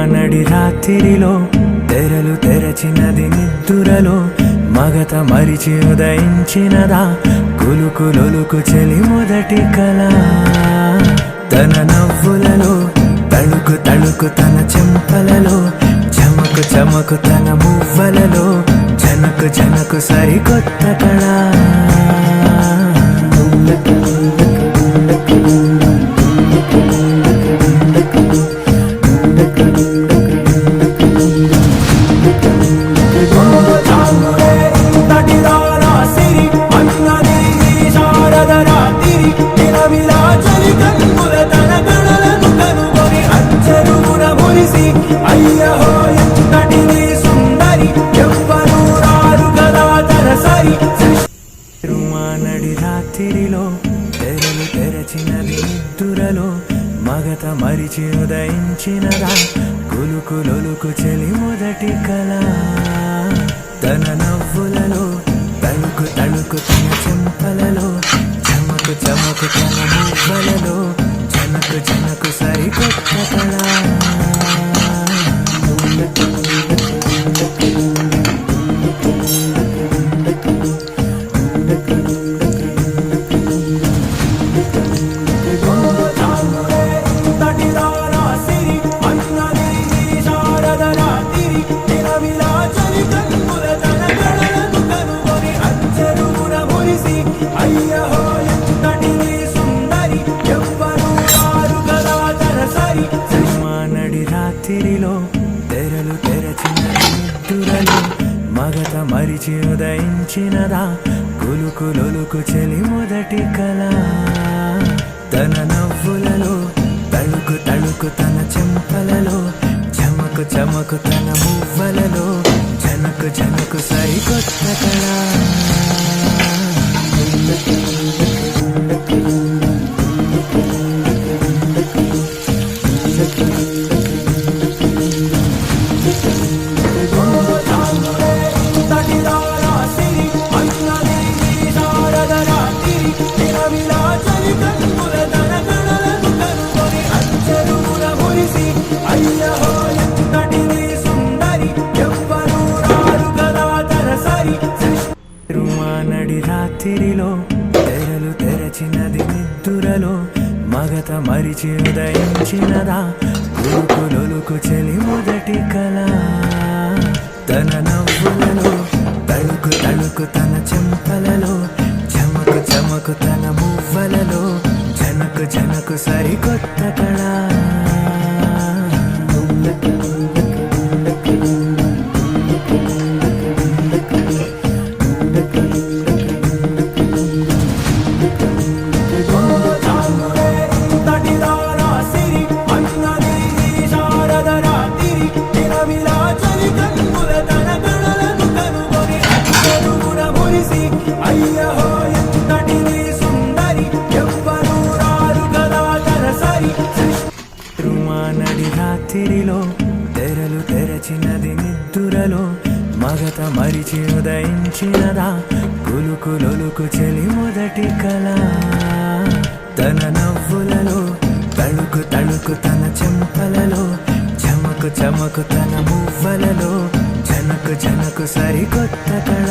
నడి రాత్రిలో తెరలు తెరచినది నిద్దురలో మగత మరిచి ఉదయించినదా కులుకులొలుకు చెలి మొదటి కళ తన నవ్వులలో తళుకు తళుకు తన చెంపలలో చమకు చమకు తన మువ్వలలో జనకు జనకు సరికొత్త కళ నడి రాత్రిలో తెరలు తెరచినది నిద్దురలో మగత మరిచి ఉదయించినదా కులుకులొలుకు చెలి మొదటి కళ తన నవ్వులలో తళుకు తళుకు తన చెంపలలో చమకు చమకు తన మువ్వలలో జనకు జనకు సరికొత్త కళ నడి రాత్రిలో తెరలు తెరచిన నిద్దురలో మగత మరిచి ఉదయించినదా కులుకులొలుకు చెలి మొదటి కళ తన నవ్వులలో తళుకు తళుకు తన చెంపలలో చమకు చమకు తన మువ్వలలో జనకు జనకు సరికొత్త కళ నడి రాత్రిలో తెరలు తెరచినది నిద్దురలో మగత మరిచి ఉదయించినదా కులుకులొలుకు చెలి మొదటి కళ తన నవ్వులలో తళుకు తళుకు తన చెంపలలో చమకు చమకు తన మువ్వలలో జనకు జనకు సరికొత్త కళ నడి రాత్రిలో తెరలు తెరచినది నిద్దురలో మగత మరిచి ఉదయించినదా కులుకులొలుకు చెలి మొదటి కళ తన నవ్వులలో తళుకు తళుకు తన చెంపలలో చమకు చమకు తన మువ్వలలో జనకు జనకు సరికొత్త కళ